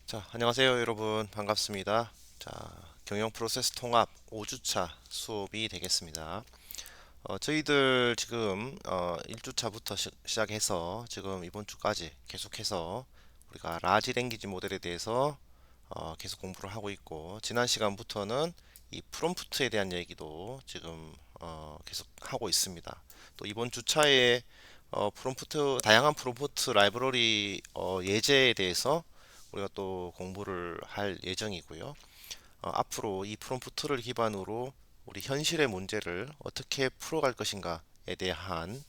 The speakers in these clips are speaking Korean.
자, 안녕하세요, 여러분. 반갑습니다. 자, 경영 프로세스 통합 5주차 수업이 되겠습니다. 저희들 지금 1주차부터 시작해서 지금 이번 주까지 계속해서 우리가 라지 랭귀지 모델에 대해서 계속 공부를 하고 있고, 지난 시간부터는 이 프롬프트에 대한 얘기도 지금 계속 하고 있습니다. 또 이번 주차에 다양한 프롬프트 라이브러리 예제에 대해서 우리가 또 공부를 할 예정이고요. 앞으로 이 프롬프트를 기반으로 우리 현실의 문제를 어떻게 풀어갈 것인가에 대한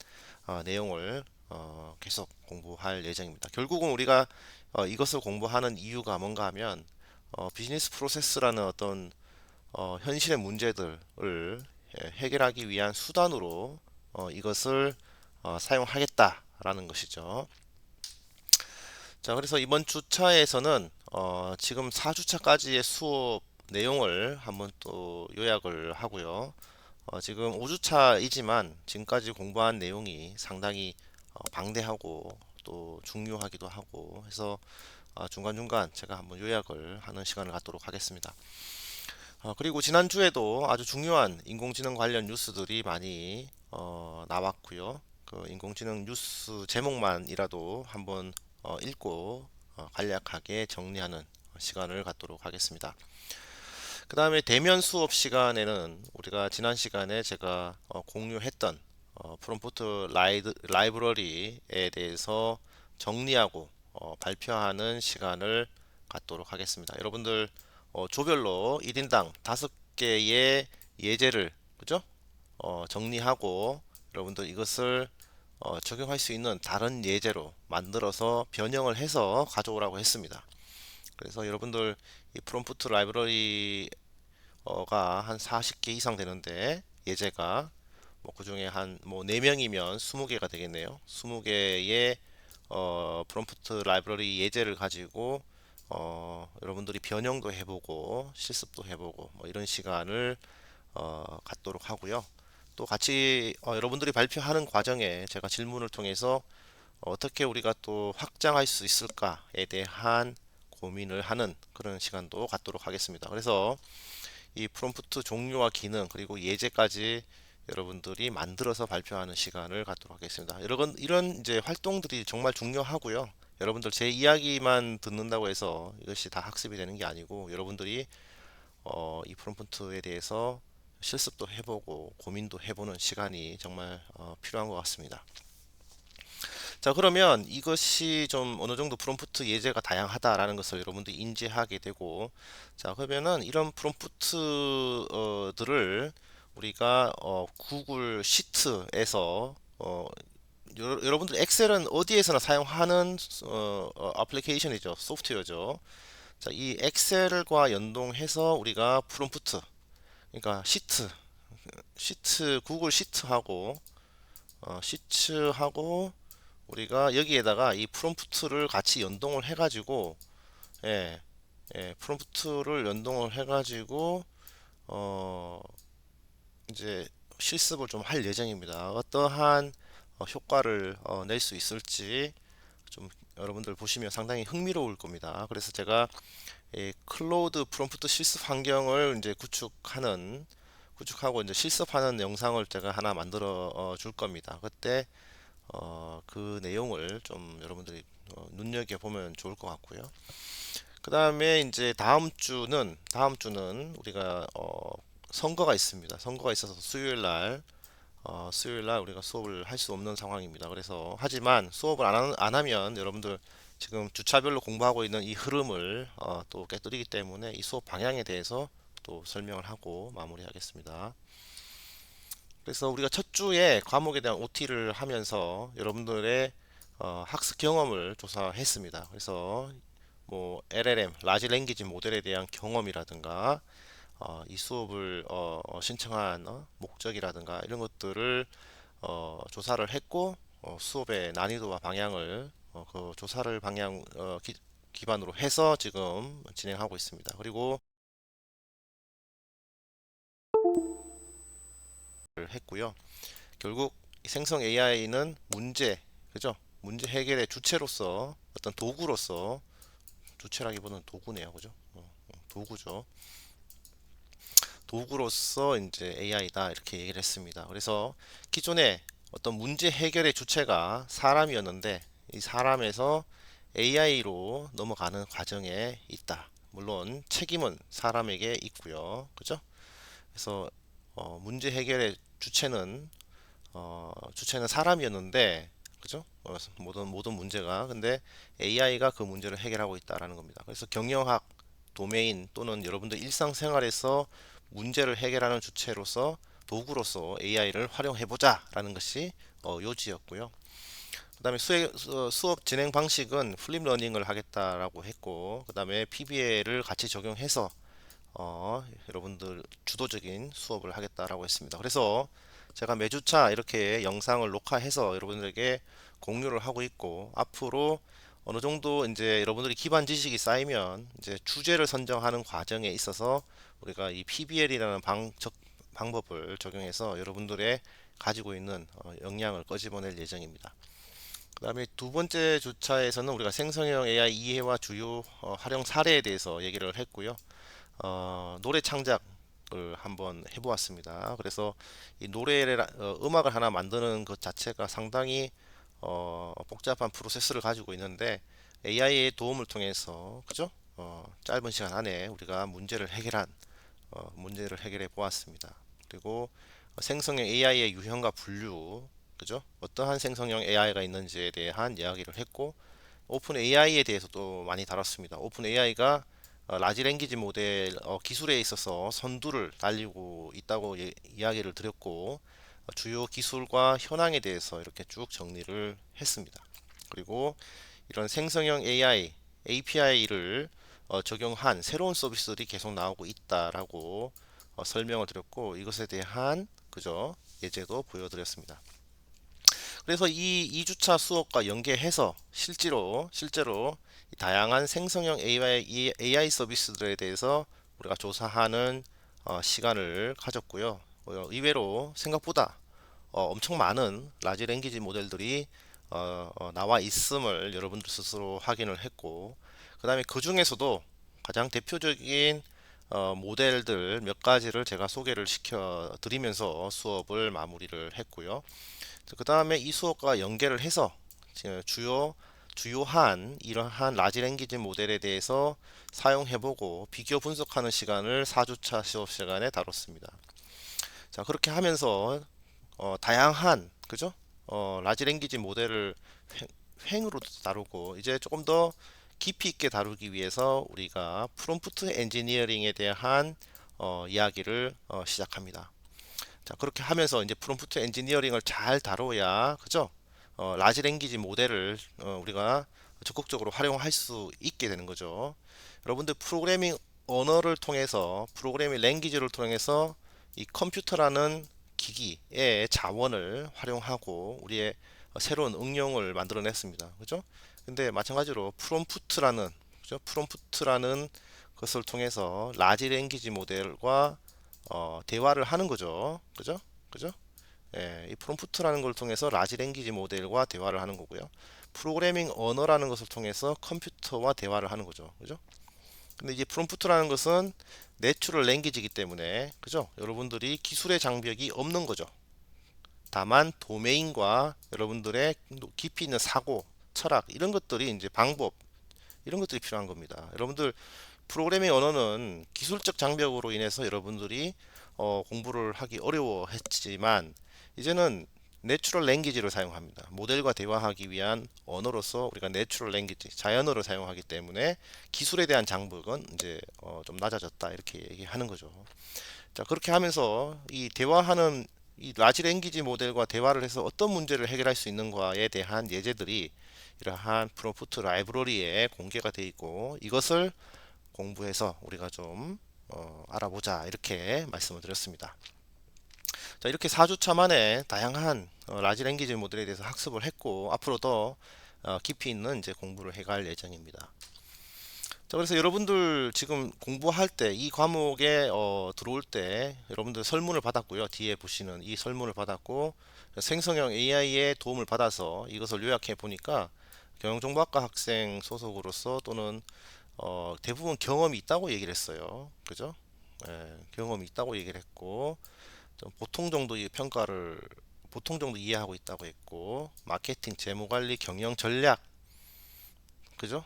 내용을 계속 공부할 예정입니다. 결국은 우리가 이것을 공부하는 이유가 뭔가 하면 비즈니스 프로세스라는 어떤 현실의 문제들을 해결하기 위한 수단으로 이것을 사용하겠다라는 것이죠. 자, 그래서 이번 주차에서는 지금 4주차까지의 수업 내용을 한번 또 요약을 하고요. 지금 5주차이지만 지금까지 공부한 내용이 상당히 방대하고 또 중요하기도 하고 해서 중간중간 제가 한번 요약을 하는 시간을 갖도록 하겠습니다. 그리고 지난주에도 아주 중요한 인공지능 관련 뉴스들이 많이 나왔고요. 그 인공지능 뉴스 제목만이라도 한번 읽고 간략하게 정리하는 시간을 갖도록 하겠습니다. 그 다음에 대면 수업 시간에는 우리가 지난 시간에 제가 공유했던 프롬프트 라이브러리에 대해서 정리하고 발표하는 시간을 갖도록 하겠습니다. 여러분들 조별로 1인당 5개의 예제를 그죠? 정리하고 여러분들 이것을 적용할 수 있는 다른 예제로 만들어서 변형을 해서 가져오라고 했습니다. 그래서 여러분들 이 프롬프트 라이브러리가 한 40개 이상 되는데 예제가 뭐 그중에 한 뭐 4명이면 20개가 되겠네요. 20개의 프롬프트 라이브러리 예제를 가지고 여러분들이 변형도 해보고 실습도 해보고 뭐 이런 시간을 갖도록 하고요. 또 같이 여러분들이 발표하는 과정에 제가 질문을 통해서 어떻게 우리가 또 확장할 수 있을까에 대한 고민을 하는 그런 시간도 갖도록 하겠습니다. 그래서 이 프롬프트 종류와 기능 그리고 예제까지 여러분들이 만들어서 발표하는 시간을 갖도록 하겠습니다. 여러분 이런 이제 활동들이 정말 중요하고요. 여러분들 제 이야기만 듣는다고 해서 이것이 다 학습이 되는 게 아니고 여러분들이 이 프롬프트에 대해서 실습도 해보고 고민도 해보는 시간이 정말 필요한 것 같습니다. 자, 그러면 이것이 좀 어느 정도 프롬프트 예제가 다양하다라는 것을 여러분들이 인지하게 되고, 자, 그러면은 이런 프롬프트들을 우리가 구글 시트에서 여러분들 엑셀은 어디에서나 사용하는 애플리케이션이죠, 소프트웨어죠. 자, 이 엑셀과 연동해서 우리가 프롬프트, 그러니까 시트 구글 시트하고 우리가 여기에다가 이 프롬프트를 같이 연동을 해가지고 예, 프롬프트를 연동을 해가지고 어, 이제 실습을 좀 할 예정입니다. 어떠한 효과를 낼 수 있을지 좀 여러분들 보시면 상당히 흥미로울 겁니다. 그래서 제가 이 클로우드 프롬프트 실습 환경을 이제 구축하고 이제 실습하는 영상을 제가 하나 만들어 줄 겁니다. 그때 그 내용을 좀 여러분들이 눈여겨 보면 좋을 것 같고요. 그 다음에 이제 다음 주는 우리가 선거가 있습니다. 선거가 있어서 수요일 날 우리가 수업을 할 수 없는 상황입니다. 그래서 하지만 수업을 안 하면 여러분들 지금 주차별로 공부하고 있는 이 흐름을 또 깨뜨리기 때문에 이 수업 방향에 대해서 또 설명을 하고 마무리하겠습니다. 그래서 우리가 첫 주에 과목에 대한 OT를 하면서 여러분들의 학습 경험을 조사했습니다. 그래서 뭐 LLM, 라지 랭귀지 모델에 대한 경험이라든가 이 수업을 신청한 목적이라든가 이런 것들을 조사를 했고 수업의 난이도와 방향을 그 조사를 기반으로 해서 지금 진행하고 있습니다. 그리고 했고요. 결국 이 생성 AI는 그죠? 문제 해결의 주체로서 어떤 도구로서 주체라기보다는 도구네요. 그죠? 도구죠. 도구로서 이제 AI다 이렇게 얘기를 했습니다. 그래서 기존에 어떤 문제 해결의 주체가 사람이었는데 이 사람에서 AI로 넘어가는 과정에 있다. 물론 책임은 사람에게 있고요. 그죠? 그래서 문제 해결의 주체는 사람이었는데 그죠? 모든 문제가 근데 AI가 그 문제를 해결하고 있다라는 겁니다. 그래서 경영학 도메인 또는 여러분들 일상생활에서 문제를 해결하는 주체로서 도구로서 AI를 활용해 보자라는 것이 요지였고요. 그다음에 수업 진행 방식은 플립 러닝을 하겠다라고 했고, 그다음에 PBL을 같이 적용해서 여러분들 주도적인 수업을 하겠다라고 했습니다. 그래서 제가 매주차 이렇게 영상을 녹화해서 여러분들에게 공유를 하고 있고, 앞으로 어느 정도 이제 여러분들이 기반 지식이 쌓이면 이제 주제를 선정하는 과정에 있어서 우리가 이 PBL이라는 방법을 적용해서 여러분들의 가지고 있는 역량을 끄집어낼 예정입니다. 그 다음에 두 번째 주차에서는 우리가 생성형 AI 이해와 주요 활용 사례에 대해서 얘기를 했고요. 노래 창작을 한번 해보았습니다. 그래서 이 노래를 음악을 하나 만드는 것 자체가 상당히 복잡한 프로세스를 가지고 있는데 AI의 도움을 통해서 그죠? 짧은 시간 안에 우리가 문제를 해결해 보았습니다. 그리고 생성형 AI의 유형과 분류, 그죠? 어떠한 생성형 AI가 있는지에 대한 이야기를 했고, 오픈 AI에 대해서도 많이 다뤘습니다. 오픈 AI가 라지 랭귀지 모델 기술에 있어서 선두를 달리고 있다고 이야기를 드렸고, 주요 기술과 현황에 대해서 이렇게 쭉 정리를 했습니다. 그리고 이런 생성형 AI, API를 적용한 새로운 서비스들이 계속 나오고 있다라고 설명을 드렸고, 이것에 대한 그죠 예제도 보여드렸습니다. 그래서 이 2주차 수업과 연계해서 실제로 다양한 생성형 AI 서비스들에 대해서 우리가 조사하는 시간을 가졌고요. 의외로 생각보다 엄청 많은 라지 랭귀지 모델들이 나와 있음을 여러분들 스스로 확인을 했고, 그 다음에 그 중에서도 가장 대표적인 모델들 몇 가지를 제가 소개를 시켜 드리면서 수업을 마무리를 했고요. 그 다음에 이 수업과 연계를 해서 주요한 이러한 라지 랭귀지 모델에 대해서 사용해보고 비교 분석하는 시간을 4주차 수업 시간에 다뤘습니다. 자, 그렇게 하면서 다양한 그죠? 라지 랭귀지 모델을 횡으로도 다루고 이제 조금 더 깊이 있게 다루기 위해서 우리가 프롬프트 엔지니어링에 대한 이야기를 시작합니다. 자, 그렇게 하면서 이제 프롬프트 엔지니어링을 잘 다뤄야 그죠? 라지 랭귀지 모델을 우리가 적극적으로 활용할 수 있게 되는 거죠. 여러분들 프로그래밍 랭귀지를 통해서 이 컴퓨터라는 기기의 자원을 활용하고 우리의 새로운 응용을 만들어냈습니다. 그죠? 근데 마찬가지로 프롬프트라는 것을 통해서 라지 랭귀지 모델과 대화를 하는 거죠. 그죠? 그죠? 이 프롬프트라는 걸 통해서 라지 랭귀지 모델과 대화를 하는 거고요. 프로그래밍 언어라는 것을 통해서 컴퓨터와 대화를 하는 거죠. 그죠? 근데 이제 프롬프트라는 것은 내추럴 랭귀지이기 때문에 그죠? 여러분들이 기술의 장벽이 없는 거죠. 다만 도메인과 여러분들의 깊이 있는 사고, 철학 이런 것들이 이제 방법 이런 것들이 필요한 겁니다. 여러분들 프로그래밍 언어는 기술적 장벽으로 인해서 여러분들이 공부를 하기 어려워했지만 이제는 내추럴 랭귀지를 사용합니다. 모델과 대화하기 위한 언어로서 우리가 내추럴 랭귀지, 자연어를 사용하기 때문에 기술에 대한 장벽은 이제 좀 낮아졌다 이렇게 얘기하는 거죠. 자, 그렇게 하면서 이 라지 랭귀지 모델과 대화를 해서 어떤 문제를 해결할 수 있는가에 대한 예제들이 이러한 프롬프트 라이브러리에 공개가 되어 있고 이것을 공부해서 우리가 좀 알아보자 이렇게 말씀을 드렸습니다. 자, 이렇게 4주차 만에 다양한 라지 랭귀지 모델에 대해서 학습을 했고 앞으로 더 깊이 있는 이제 공부를 해갈 예정입니다. 자, 그래서 여러분들 지금 공부할 때 이 과목에 들어올 때 여러분들 설문을 받았고요. 뒤에 보시는 이 설문을 받았고 생성형 AI의 도움을 받아서 이것을 요약해 보니까 경영정보학과 학생 소속으로서 또는 대부분 경험이 있다고 얘기를 했어요. 그죠? 경험이 있다고 얘기를 했고, 좀 보통 정도 이해하고 있다고 했고, 마케팅, 재무 관리, 경영 전략, 그죠?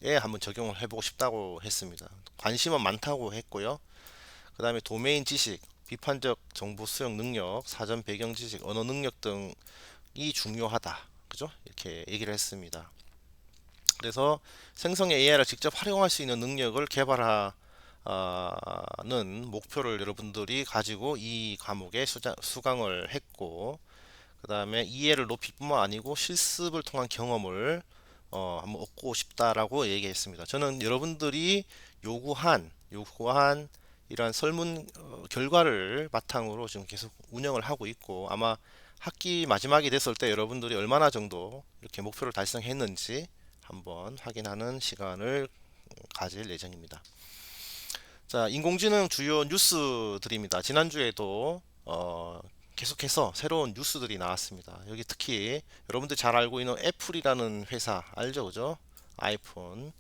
에 한번 적용을 해보고 싶다고 했습니다. 관심은 많다고 했고요. 그 다음에 도메인 지식, 비판적 정보 수용 능력, 사전 배경 지식, 언어 능력 등이 중요하다. 그죠? 이렇게 얘기를 했습니다. 그래서 생성의 AI를 직접 활용할 수 있는 능력을 개발하는 목표를 여러분들이 가지고 이 과목에 수강을 했고, 그 다음에 이해를 높일 뿐만 아니고 실습을 통한 경험을 한번 얻고 싶다라고 얘기했습니다. 저는 여러분들이 요구한 이러한 설문 결과를 바탕으로 지금 계속 운영을 하고 있고, 아마 학기 마지막이 됐을 때 여러분들이 얼마나 정도 이렇게 목표를 달성했는지 한번 확인하는 시간을 가질 예정입니다. 자, 인공지능 주요 뉴스들입니다. 지난주에도 계속해서 새로운 뉴스들이 나왔습니다. 여기 특히 여러분들 잘 알고 있는 애플이라는 회사 알죠, 그죠? 아이폰.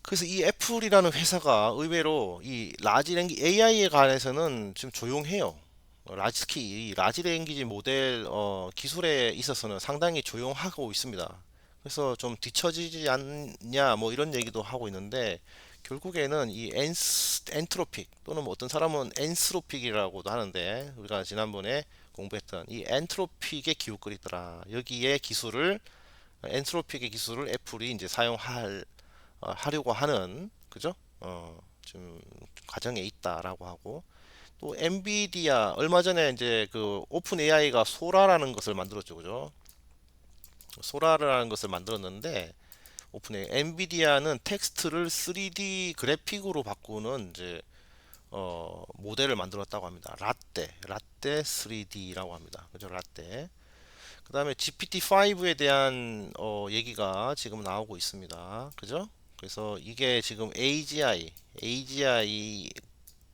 그래서 이 애플이라는 회사가 의외로 이 라지 랭귀 AI에 관해서는 좀 조용해요. 특히 이 라지 랭귀지 모델 기술에 있어서는 상당히 조용하고 있습니다. 그래서 좀 뒤처지지 않냐 뭐 이런 얘기도 하고 있는데, 결국에는 이 엔트로픽 또는 뭐 어떤 사람은 엔스로픽이라고도 하는데, 우리가 지난번에 공부했던 이 엔트로픽에 기웃거리더라 여기에 엔트로픽의 기술을 애플이 이제 하려고 하는, 그죠? 좀 과정에 있다라고 하고, 또 엔비디아 얼마 전에 이제 그 오픈 AI가 소라라는 것을 만들었죠, 그죠? 소라라는 것을 만들었는데, 오픈에 엔비디아는 텍스트를 3D 그래픽으로 바꾸는 이제 모델을 만들었다고 합니다. 라떼 3D라고 합니다. 그죠? 라떼. 그다음에 GPT-5에 대한 얘기가 지금 나오고 있습니다. 그죠? 그래서 이게 지금 AGI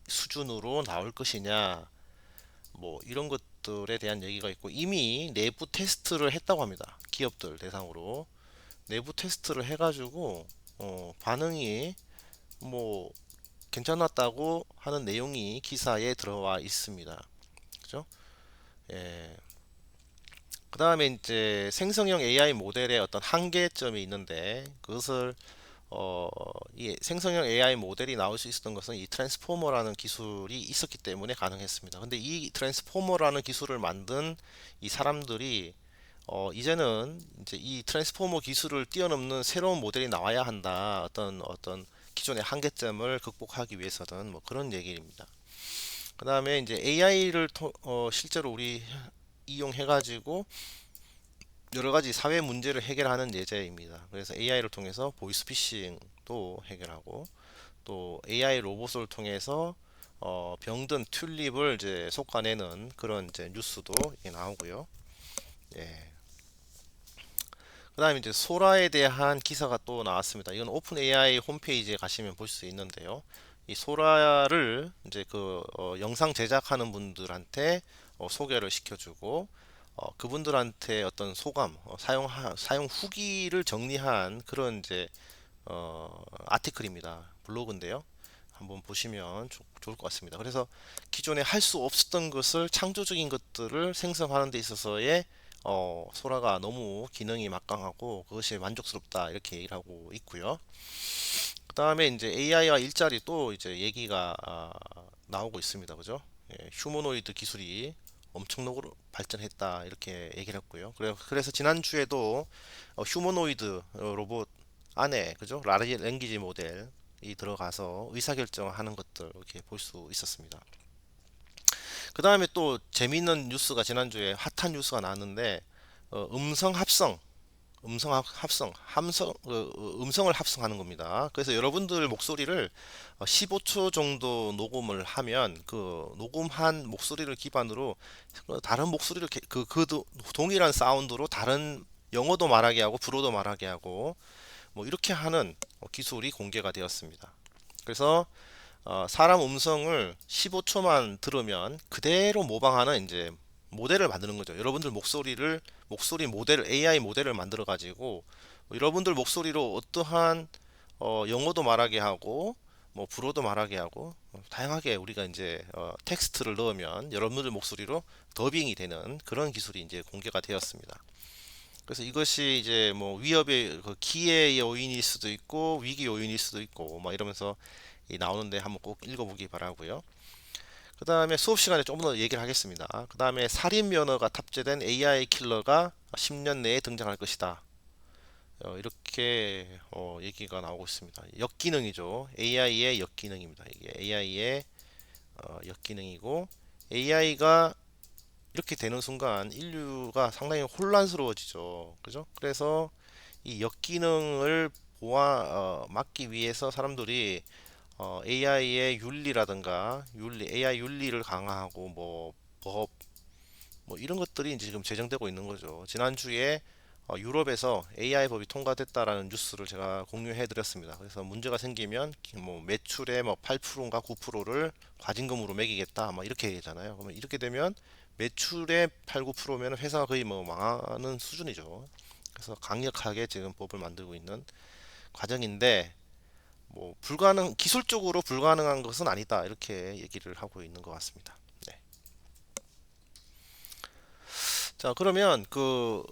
수준으로 나올 것이냐, 뭐 이런 것들에 대한 얘기가 있고, 이미 내부 테스트를 했다고 합니다. 기업들 대상으로 내부 테스트를 해가지고 반응이 뭐 괜찮았다고 하는 내용이 기사에 들어와 있습니다. 그죠? 예. 그 다음에 이제 생성형 AI 모델의 어떤 한계점이 있는데, 그것을 이 생성형 AI 모델이 나올 수 있었던 것은 이 트랜스포머라는 기술이 있었기 때문에 가능했습니다. 근데 이 트랜스포머라는 기술을 만든 이 사람들이 이제는 이제 이 트랜스포머 기술을 뛰어넘는 새로운 모델이 나와야 한다. 어떤 기존의 한계점을 극복하기 위해서는 뭐 그런 얘기입니다. 그 다음에 이제 AI를 실제로 우리 이용해가지고 여러 가지 사회 문제를 해결하는 예제입니다. 그래서 AI를 통해서 보이스피싱도 해결하고, 또 AI 로봇을 통해서 병든 튤립을 이제 솎아내는 그런 이제 뉴스도 나오고요. 예. 그다음에 이제 소라에 대한 기사가 또 나왔습니다. 이건 오픈 AI 홈페이지에 가시면 볼 수 있는데요. 이 소라를 이제 그 영상 제작하는 분들한테 소개를 시켜주고, 그분들한테 어떤 소감, 사용 후기를 정리한 그런 이제 아티클입니다. 블로그인데요. 한번 보시면 좋을 것 같습니다. 그래서 기존에 할 수 없었던 것을, 창조적인 것들을 생성하는 데 있어서의 소라가 너무 기능이 막강하고 그것이 만족스럽다 이렇게 얘기를 하고 있고요. 그 다음에 이제 AI와 일자리 또 이제 얘기가 나오고 있습니다. 그죠? 예, 휴머노이드 기술이 엄청나게 발전했다 이렇게 얘기를 했고요. 그래서 지난주에도 휴머노이드 로봇 안에, 그죠? 라지 랭귀지 모델이 들어가서 의사결정하는 것들 이렇게 볼 수 있었습니다. 그 다음에 또 재미있는 뉴스가 지난주에 핫한 뉴스가 나왔는데, 음성 합성, 음성을 합성하는 겁니다. 그래서 여러분들 목소리를 15초 정도 녹음을 하면, 그 녹음한 목소리를 기반으로 다른 목소리를 동일한 사운드로 다른 영어도 말하게 하고 불어도 말하게 하고 뭐 이렇게 하는 기술이 공개가 되었습니다. 그래서 사람 음성을 15초만 들으면 그대로 모방하는 이제 모델을 만드는 거죠. 여러분들 목소리 모델 AI 모델을 만들어 가지고 여러분들 목소리로 어떠한 영어도 말하게 하고 뭐 불어도 말하게 하고 다양하게 우리가 이제 텍스트를 넣으면 여러분들 목소리로 더빙이 되는 그런 기술이 이제 공개가 되었습니다. 그래서 이것이 이제 뭐 위협의 그 기회의 요인일 수도 있고 위기 요인일 수도 있고 막 이러면서 나오는데 한번 꼭 읽어보기 바라고요. 그 다음에 수업 시간에 조금 더 얘기를 하겠습니다. 그 다음에 살인 면허가 탑재된 AI 킬러가 10년 내에 등장할 것이다. 이렇게 얘기가 나오고 있습니다. 역기능이죠. AI의 역기능입니다. 이게 AI의 역기능이고 AI가 이렇게 되는 순간 인류가 상당히 혼란스러워지죠. 그죠? 그래서 이 역기능을 막기 위해서 사람들이 AI의 윤리라든가 AI 윤리를 강화하고 뭐 법, 뭐 이런 것들이 이제 지금 제정되고 있는 거죠. 지난주에 유럽에서 AI 법이 통과됐다라는 뉴스를 제가 공유해 드렸습니다. 그래서 문제가 생기면 뭐 매출의 뭐 8%인가 9%를 과징금으로 매기겠다. 막 이렇게 얘기잖아요. 그러면 이렇게 되면 매출의 8, 9%면 회사가 거의 뭐 망하는 수준이죠. 그래서 강력하게 지금 법을 만들고 있는 과정인데 뭐 기술적으로 불가능한 것은 아니다. 이렇게 얘기를 하고 있는 것 같습니다. 네. 자, 그러면 그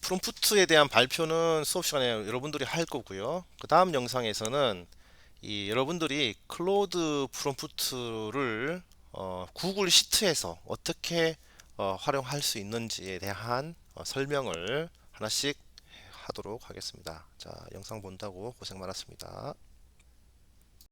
프롬프트에 대한 발표는 수업 시간에 여러분들이 할 거고요. 그 다음 영상에서는 이 여러분들이 클로드 프롬프트를 구글 시트에서 어떻게 활용할 수 있는지에 대한 설명을 하나씩 하도록 하겠습니다. 자, 영상 본다고 고생 많았습니다.